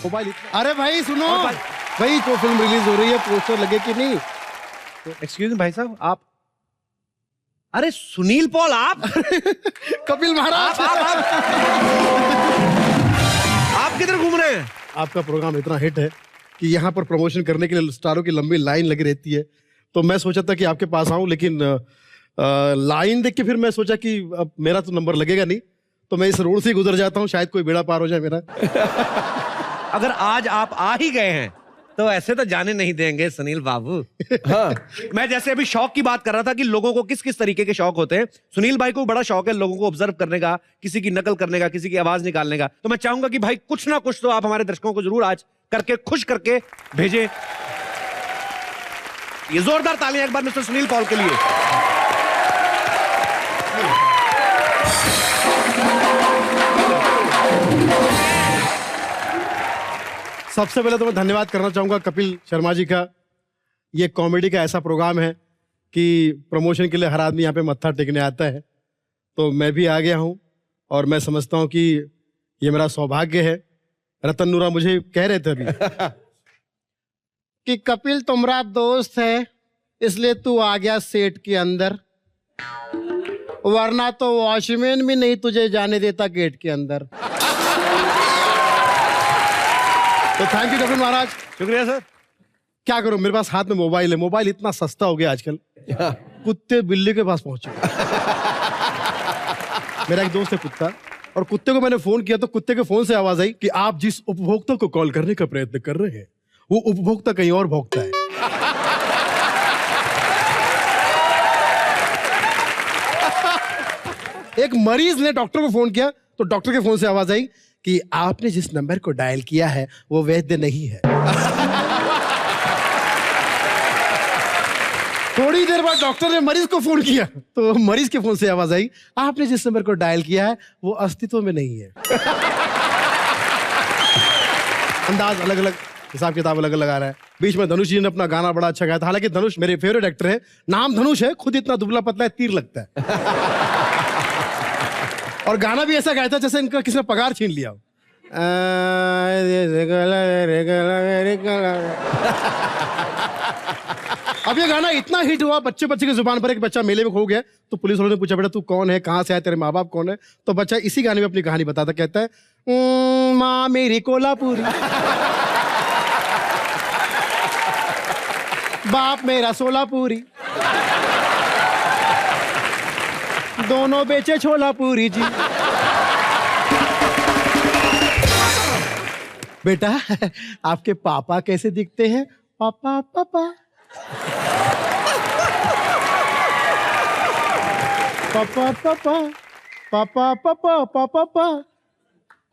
Mobile. अरे भाई सुनो भाई, तो फिल्म रिलीज हो रही है, पोस्टर लगे कि नहीं? एक्सक्यूज मी भाई साहब, आप अरे सुनील पॉल आप कपिल महाराज आप किधर घूम रहे हैं? आपका प्रोग्राम इतना हिट है कि यहाँ पर प्रमोशन करने के लिए स्टारों की लंबी लाइन लगी रहती है, तो मैं सोचा था कि आपके पास आऊं, लेकिन लाइन देख के फिर मैं सोचा कि अब मेरा तो नंबर लगेगा नहीं, तो मैं इस रोड से ही गुजर जाता हूँ, शायद कोई बेड़ा पार हो जाए मेरा। अगर आज आप आ ही गए हैं तो ऐसे तो जाने नहीं देंगे सुनील बाबू। हाँ। मैं जैसे अभी शौक की बात कर रहा था कि लोगों को किस किस तरीके के शौक होते हैं। सुनील भाई को बड़ा शौक है लोगों को ऑब्जर्व करने का, किसी की नकल करने का, किसी की आवाज निकालने का। तो मैं चाहूंगा कि भाई कुछ ना कुछ तो आप हमारे दर्शकों को जरूर आज करके खुश करके भेजें। ये जोरदार तालियां एक बार मिस्टर सुनील पॉल के लिए। सबसे पहले तो मैं धन्यवाद करना चाहूंगा कपिल शर्मा जी का। ये कॉमेडी का ऐसा प्रोग्राम है कि प्रमोशन के लिए हर आदमी यहाँ पे मत्था टेकने आता है, तो मैं भी आ गया हूँ और मैं समझता हूँ कि ये मेरा सौभाग्य है। रतन नूरा मुझे कह रहे थे अभी कि कपिल तुम्हारा दोस्त है इसलिए तू आ गया सेट के अंदर, वरना तो वॉचमैन भी नहीं तुझे जाने देता गेट के अंदर। तो थैंक यू कपिल महाराज। शुक्रिया सर। क्या करूं, मेरे पास हाथ में मोबाइल है, मोबाइल इतना सस्ता हो गया आजकल, कुत्ते बिल्ली के पास पहुंचे। मेरा एक दोस्त है कुत्ता, और कुत्ते को मैंने फोन किया तो कुत्ते के फोन से आवाज आई कि आप जिस उपभोक्ता को कॉल करने का प्रयत्न कर रहे हैं वो उपभोक्ता कहीं और भोगता है। एक मरीज ने डॉक्टर को फोन किया तो डॉक्टर के फोन से आवाज आई कि आपने जिस नंबर को डायल किया है वो वैध नहीं है। थोड़ी देर बाद डॉक्टर ने मरीज को फोन किया तो मरीज के फोन से आवाज आई आपने जिस नंबर को डायल किया है वो अस्तित्व में नहीं है। अंदाज अलग अलग, हिसाब किताब अलग अलग आ रहा है। बीच में धनुष जी ने अपना गाना बड़ा अच्छा गाया था, हालांकि धनुष मेरे फेवरेट एक्टर है, नाम धनुष है, खुद इतना दुबला पतला है तीर लगता है। और गाना भी ऐसा गाया था जैसे इनका किसी ने पगार छीन लिया हो। अब ये गाना इतना हिट हुआ बच्चे बच्चे की जुबान पर, एक बच्चा मेले में खो गया तो पुलिस वालों ने पूछा बेटा तू कौन है, कहाँ से आया, तेरे माँ बाप कौन है? तो बच्चा इसी गाने में अपनी कहानी बताता, कहता है माँ मेरी कोल्हापुरी, बाप मेरा सोलापुरी, दोनों बेचे छोलापुरी जी। बेटा आपके पापा कैसे दिखते हैं? पापा पापा पापा पापा पापा पापा पापा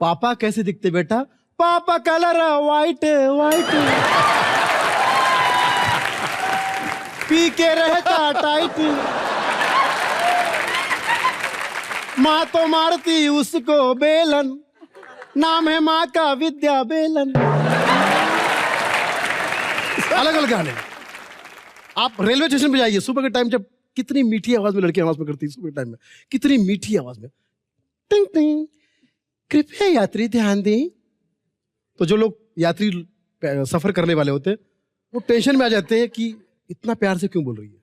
पापा कैसे दिखते बेटा? पापा कलर वाइट वाइट, पी के रहता टाइट, माँ तो मारती उसको बेलन, नाम है माँ का विद्या बेलन। अलग अलग गाने। आप रेलवे स्टेशन पे जाइए सुबह के टाइम, जब कितनी मीठी आवाज में लड़की आवाज में करती है, सुबह के टाइम में कितनी मीठी आवाज में, टिंग टिंग कृपया यात्री ध्यान दें। तो जो लोग यात्री सफर करने वाले होते हैं वो टेंशन में आ जाते हैं कि इतना प्यार से क्यों बोल रही है।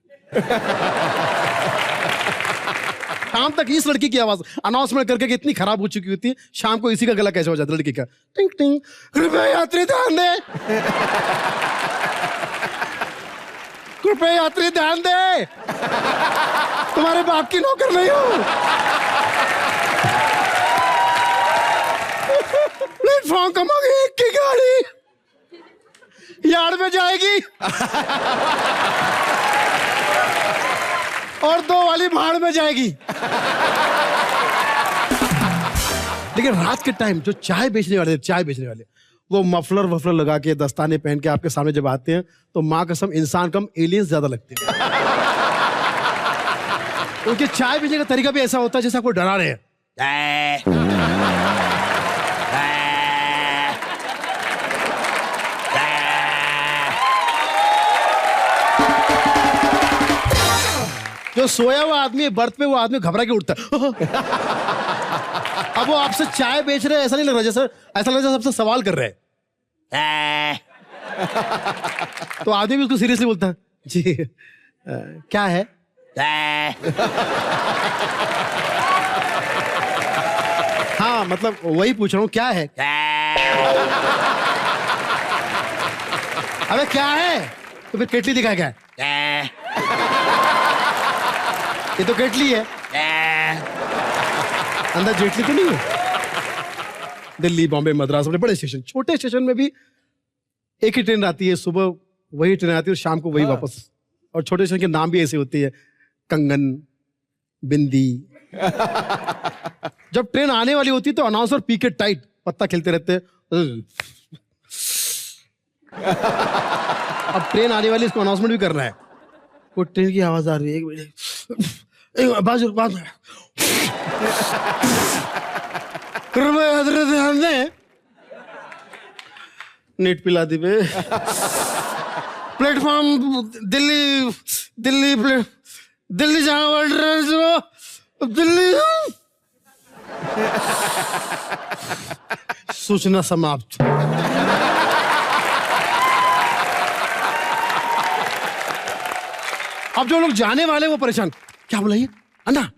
शाम तक इस लड़की की आवाज अनाउंसमेंट करके इतनी खराब हो चुकी होती है, शाम को इसी का गला कैसे हो जाता है लड़की का, टिंग टिंग कृपया यात्री ध्यान दे, कृपया यात्री ध्यान दे, तुम्हारे बाप की नौकर नहीं हूं। प्लेटफॉर्म कमांगे एक की गाड़ी यार्ड में जाएगी और 2 वाली भाड़ में जाएगी। लेकिन रात के टाइम जो चाय बेचने वाले वो मफलर वफलर लगा के दस्ताने पहन के आपके सामने जब आते हैं तो माँ कसम इंसान कम एलियंस ज्यादा लगते हैं। उनके चाय बेचने का तरीका भी ऐसा होता है जैसे आपको डरा रहे हैं। जो सोया हुआ आदमी बर्थ पे, वो आदमी घबरा के उठता है। अब वो आपसे चाय बेच रहे हैं, ऐसा नहीं लग रहा, जैसे ऐसा लग रहा है सबसे सवाल कर रहे हैं तो आदमी भी उसको सीरियसली बोलता है जी क्या है? हाँ मतलब वही पूछ रहा हूँ क्या है? अबे क्या है? तो फिर केटली दिखाया क्या है? ये तो केटली है, अंदर जेटली तो नहीं है। दिल्ली, बॉम्बे, मद्रास, अपने बड़े स्टेशन, छोटे स्टेशन में भी एक ही ट्रेन आती है, सुबह वही ट्रेन आती है और शाम को वही वापस। और छोटे स्टेशन के नाम भी ऐसे होते हैं, कंगन, बिंदी। जब ट्रेन आने वाली होती है तो अनाउंसर पी के टाइट पत्ता खेलते रहते हैं। अब ट्रेन आने वाली, इसको अनाउंसमेंट भी करना है। वो ट्रेन की आवाज आ रही है, एक मिनट बाजू नेट पिला दी बे। प्लेटफॉर्म दिल्ली दिल्ली दिल्ली जहां बढ़ रहे दिल्ली। सूचना समाप्त। अब जो लोग जाने वाले वो परेशान, क्या बोला ये अन्ना?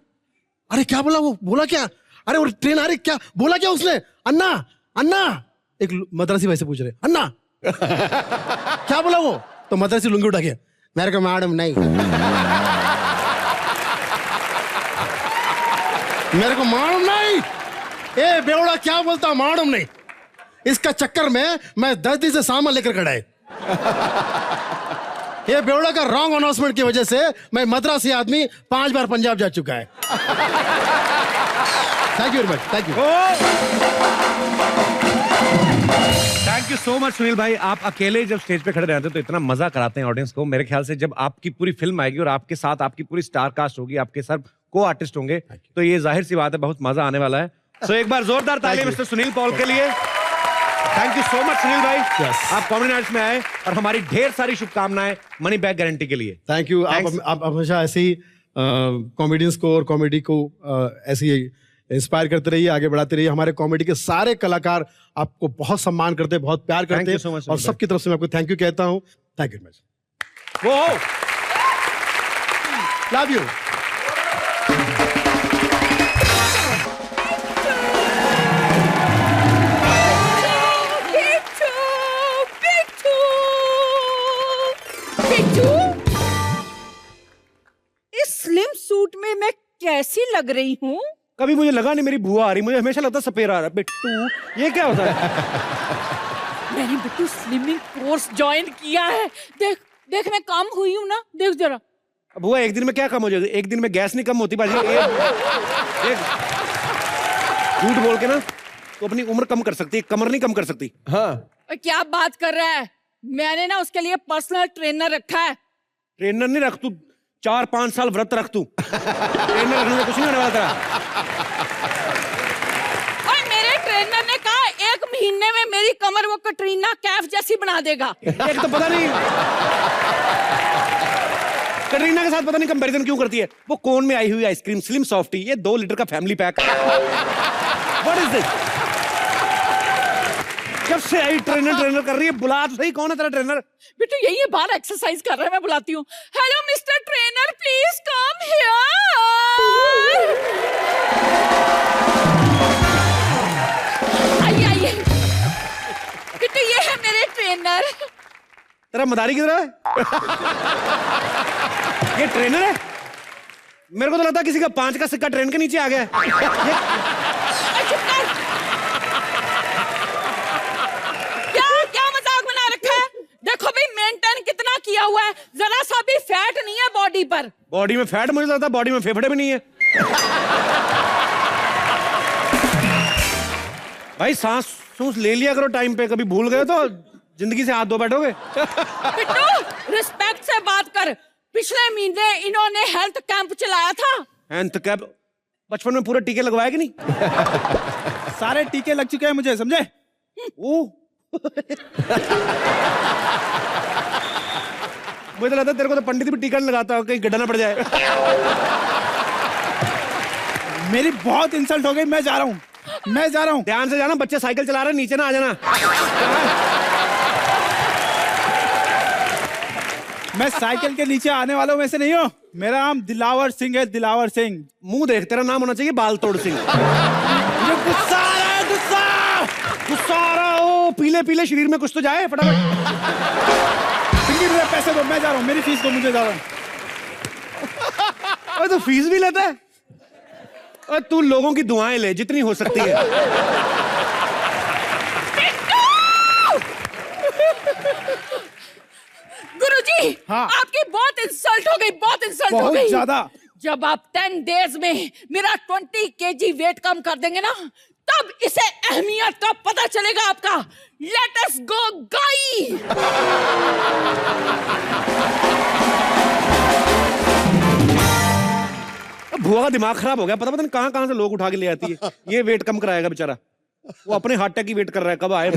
अरे क्या बोला वो? बोला क्या? अरे वो ट्रेन आ रही, क्या बोला क्या उसने? अन्ना अन्ना, एक मद्रासी भाई से पूछ रहे, अन्ना क्या बोला वो? तो मद्रासी लुंगी उठा के, मेरे को मैडम नहीं, मेरे को मैडम नहीं। ए बेवड़ा क्या बोलता मैडम नहीं? इसका चक्कर में मैं 10 दिन से सामान लेकर खड़ा है। ये बेवड़ा का रॉन्ग अनाउंसमेंट की वजह से मैं मद्रासी आदमी 5 बार पंजाब जा चुका है। Thank you very much, thank you. Thank you so much Sunil भाई। आप अकेले जब स्टेज पे खड़े रहते हैं तो इतना मजा कराते हैं ऑडियंस को। मेरे ख्याल से जब आपकी पूरी फिल्म आएगी और आपके साथ आपकी पूरी स्टार कास्ट होगी, आपके सब को आर्टिस्ट होंगे, तो ये जाहिर सी बात है बहुत मजा आने वाला है। सो एक बार जोरदार ताली मिस्टर सुनील पॉल के लिए। Thank you so much Sunil भाई। आप कॉमेडी नाइट्स में आए और हमारी ढेर सारी शुभकामनाएं मनी बैक गारंटी के लिए। Thank you. आप हमेशा ऐसे ही कॉमेडियंस को और कॉमेडी को ऐसे ही इंस्पायर करते रहिए, आगे बढ़ाते रहिए। हमारे कॉमेडी के सारे कलाकार आपको बहुत सम्मान करते हैं, बहुत प्यार करते हैं, और सबकी तरफ से मैं आपको थैंक यू कहता हूँ। Thank you much. वो लव यू। स्लिम सूट में मैं कैसी लग रही हूँ? कभी मुझे लगा नहीं मेरी बुआ आ रही, मुझे हमेशा लगता सपेरा आ रहा। बिट्टू ये क्या होता है? मैंने बिट्टू स्लिमिंग कोर्स ज्वाइन किया है। देख देख मैं कम हुई हूँ ना, देख जरा। बुआ एक दिन में क्या कम हो जाएगा? एक दिन में गैस नहीं कम होती बाजी। झूठ बोल के ना तो अपनी उम्र कम कर सकती है, कमर नहीं कम कर सकती। हाँ क्या बात कर रहा है? मैंने ना उसके लिए पर्सनल ट्रेनर रखा है। ट्रेनर नहीं रख, तू 4-5 साल व्रत रख तू। ट्रेनर रखने से कुछ नहीं होने वाला तेरा। और मेरे ट्रेनर ने कहा 1 महीने में मेरी कमर वो कटरीना कैफ जैसी बना देगा। एक तो पता नहीं कटरीना के साथ पता नहीं कंपैरिजन क्यों करती है। वो कोन में आई हुई आइसक्रीम स्लिम सॉफ्टी, ये 2 लीटर का family pack. What is this? जब से आई ट्रेनर कर रही है, बुला तो सही, कौन है तेरा ट्रेनर? बेटू यही है, बाहर एक्सरसाइज कर रहा है, मैं बुलाती हूँ। Hello mister trainer, please come here. आइए आइए। बेटू ये है मेरे ट्रेनर। तेरा मदारी किधर है? ये ट्रेनर है? मेरे को तो लगता किसी का 5 का सिक्का ट्रेन के नीचे आ गया है। देखो भाई मेंटेन कितना किया हुआ है, जरा सा भी फैट नहीं है बॉडी पर। बॉडी में फैट? मुझे लगता बॉडी में फेफड़े भी नहीं है। भाई सांस सूस ले लिया करो टाइम पे, कभी भूल गए तो जिंदगी से हाथ धो बैठोगे। बिट्टू रिस्पेक्ट से बात कर। पिछले महीने इन्होंने हेल्थ कैंप चलाया था। Health camp? बचपन में पूरे टीके लगवाए कि नहीं? सारे टीके लग चुके हैं मुझे, समझे? ओ मुझे तो लगता है तेरे को तो पंडित भी टीका नहीं लगाता, कहीं गड्ढा ना पड़ जाए। मेरी बहुत इंसल्ट हो गई, मैं जा रहा हूँ। ध्यान से जाना, बच्चे साइकिल चला रहे हैं, नीचे ना आ जाना। मैं साइकिल के नीचे आने वालों में से नहीं हूँ। मेरा नाम दिलावर सिंह है, दिलावर सिंह। मुंह देख, तेरा नाम होना चाहिए बाल तोड़ सिंह। मुझे गुस्सा आ रहा है, गुस्सा आ रहा हो। पीले पीले शरीर में कुछ तो जाए फटाफट। सिंगी मुझे पैसे दो, मैं जा रहा हूँ, मेरी फीस दो, मुझे जा रहा हूँ। तो फीस भी लेता है? और तू लोगों की दुआएं ले जितनी हो सकती है। गुरुजी, हाँ। आपकी बहुत इंसल्ट हो गई, बहुत इंसल्ट हो बहुत गई। ज्यादा। जब आप 10 डेज में मेरा 20 kg वेट कम कर देंगे ना, तब इसे अहमियत का पता चलेगा आपका। लेट अस गो गाई। भुआ का दिमाग खराब हो गया, पता नहीं कहां कहां से लोग उठा के ले आती है। ये वेट कम कराएगा बेचारा, वो अपने हार्ट अटैक की वेट कर रहा है, कब आए।